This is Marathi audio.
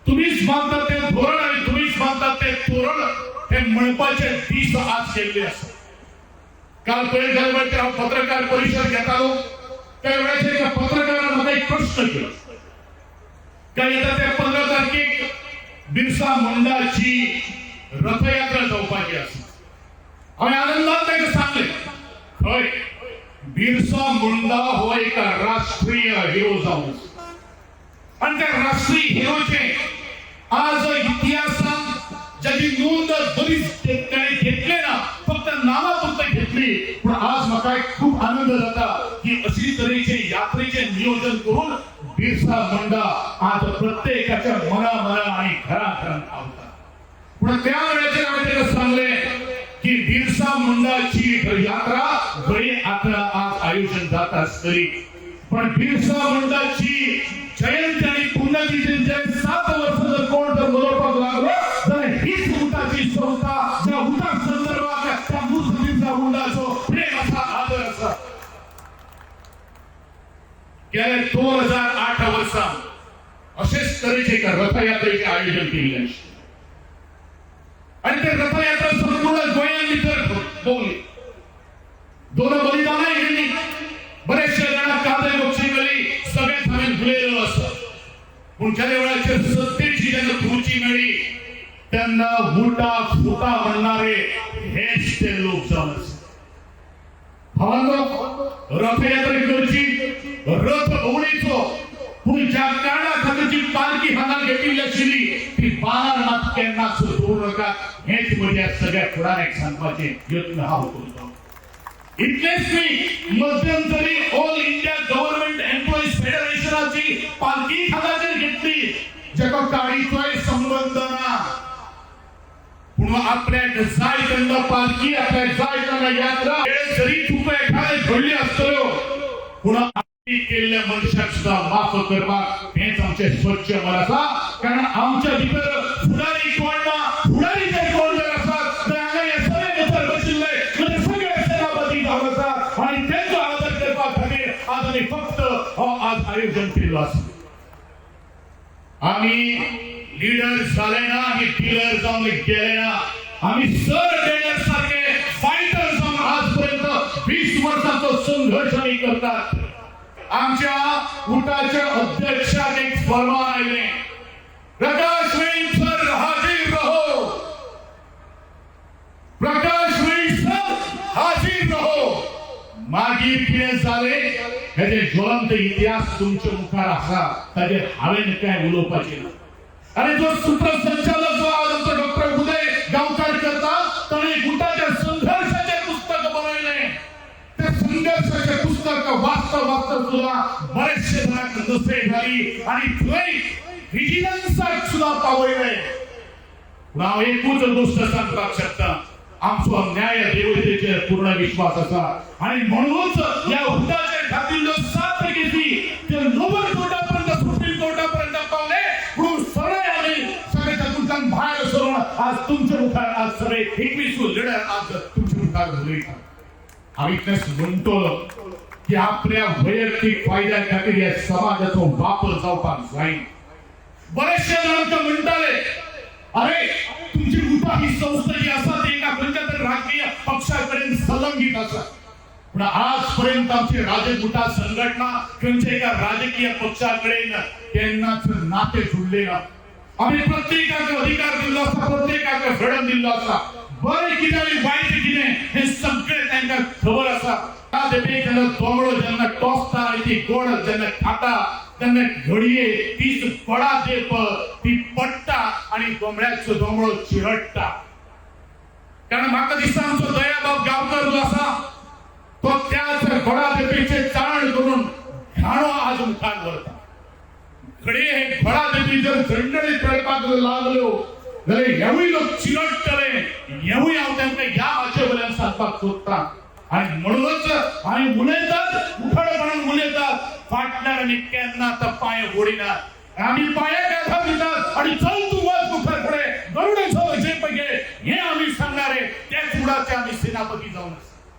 तुम्हीच मानता ते धोरण आणि तुम्हीच मानता ते तोरण हे मनपाचे 20 आज केले असतात. काल पत्रकार परिषद घेत आलो त्यावेळेस एका पत्रकाराने मला एक प्रश्न केला. काय येतात त्या 15 तारखेक बिरसा मुंडाची रथयात्रा जावपाची आसा. हांवें आनंदात ताका सांगले खंय बिरसा मुंडा हो एक राष्ट्रीय हिरो जावन आणि त्या राष्ट्रीय हिरोचे आज इतिहासात ज्याची नोंद बरीच घेतली ना फक्त नावापुरतं घेतली पण आज म्हाका खूप आनंद जाता की अशी तरेचे यात्रेचे नियोजन करून बिरसा मुंडा आज प्रत्येकाच्या मना आणि घराघरात पावता. पण त्या वेळेचे हांवें ताका सांगले की बिरसा मुंडाची यात्रा गळी आता आज आयोजन जात आसतली पण बिरसा मुंडाची जयंती आणि पुण्यतिथी 7 वर्ष जर कोण जर मनोवपाक लागलो जाल्यार हीच उठाची संस्था ज्या उठा संदर्भात त्या बिरसा मुंडाचो प्रेम असा आदर असा. गेल्या 2008 वर्सा अशेच तरेचे एका रथयात्रेचे आयोजन केले आणि ते रथयात्रा संपूर्ण गोंयांत भितर भोवली. दोन बलिदानां गेली बरेचशे जाणां कादय बक्षी केली सगळेच हांवें भुलयलो आसा पूण ज्या वेळाचेर सत्तेची जेन्ना खुर्ची मेळ्ळी तेन्ना उठा फुटा म्हणणारे हेच ते लोक जावन आसा. भावांनो रथयात्रा करची रथ भोंवडेचो पूण ज्या काळा खातीरची पालखी हांगा घेतिल्ली आशिल्ली ती बाळानाथ केन्नाच सोडूं नाका हेच म्हज्या सगळ्या फुडाऱ्यांक सांगपाचें यत्न हांव करतां. इतलेच न्ही मध्यंतरी ऑल इंडिया गव्हर्नमेंट एम्प्लॉईज फेडरेशनाची पालखी हांगाचेर घेतली जाका काळीचोय संबंध ना पूण आपल्याक जाय तेन्ना पालखी आपल्याक जाय तेन्ना यात्रा जरी चुको एखादे घडली आसतल्यो पूण केल्ल्या मनशाक सुद्धा माफ करपाक हेच आमचे स्वच्छ मन आसा. कारण आमच्या भितर फुडारी कोण ना फुडारी जे कोण जर आसात तर हांगा हे सगळे भितर बशिल्ले म्हणजे सगळे सेनापती जावन आसात आणि तेंचो आदर करपा खातीर आज आमी फक्त आज आयोजन केल्लो आसा. आमी लीडर जाले ना आमी डीलर जावन गेले ना आमी सर डेलर सारखे फायटर जावन आजपर्यंत 20 वर्षांचो संघर्ष आमी करतात. आमच्या उठाच्या अध्यक्षाक एक फरमान आयले प्रकाश वेळी सर हाजीर रहो. प्रकाश वेळी सर हाजीर रहो. मागीर कितें जालें हेजे ज्वलंत इतिहास तुमच्या मुखार आसा ताजेर हांवें कांय उलोवपाचें ना. आनी जो सूत्रसंचालक जो आज आमचो डॉक्टर उदय गांवकार करता ताणें उठाच्या संघर्षाचें पुस्तक बरयलें. ते संघर्षाचें पुस्तक वाचता सुद्धा बरेचशे जणांक नसे झाली आणि थंय व्हिजिलन्साक सुद्धा पावयले. हांव एकूच गोष्ट सांगपाक शकता आमचो न्याय देवतेचेर पूर्ण विश्वास आसा आणि म्हणूनच या उठाचे खातीर 7 तारखेची ते नोबल कोर्टापर्यंत सुप्रीम कोर्टापर्यंत पावले म्हणून सगळे आमी सगळे तातूंतल्यान भायर सरून आज तुमच्या मुखार आज सगळे 21 लीडर आज तुमच्या मुखार उलयतात. हांव इतलेंच म्हणटलो की आपल्या वैयक्तिक फायद्या खातीर ह्या समाजाचो वापर जावपाक जाय. बरेचशे जाण म्हणटाले अरे तुमची उठा ही संस्था जी आसा ती एका खंयच्या तरी राजकीय पक्षा कडेन संलग्नीत आसा पण आजपर्यंत आमची राजमुठा संघटना खंयच्या एका राजकीय पक्षा कडेन केन्नाच नाते जुळले ना. आमी प्रत्येकाक अधिकार दिल्लो आसा प्रत्येकाक फ्रीडम दिल्लो आसा. बरें कितें आनी वायट कितें हे सगळें तांकां खबर आसा. जेन्ना दोंगळो जेन्ना टोचता आनी ती गोड जेन्ना खाता तेन्ना घडये तीच पडा देप ती पडटा आनी दोंगळ्याचो दोंगळो चिरडटा. कारण म्हाका दिसता आमचो दयाबाब गांवकर जो आसा तो त्याच घोडा देपीचे चाळण करून घाणो आज मुखार व्हरता. घडये हे घोडा देपी जर झणझणीत पळपाक लागल्यो जाल्यार हेवूय लोक चिरडटले हेवूय हांव तांकां ह्या भाशे वयल्यान सांगपाक सोदतां. आणि म्हणूनच आम्ही उलयतात उखडपणान उलयतात फाटल्यान आमी केन्ना आतां पांय ओडिनात. आमी पांयाक आधार दितात आणि चल तूं वच मुखार फुडें गरुडे चल जे पळय हे आमी सांगणारे त्याच फुडाचे आमी सेनापती जावन आसा.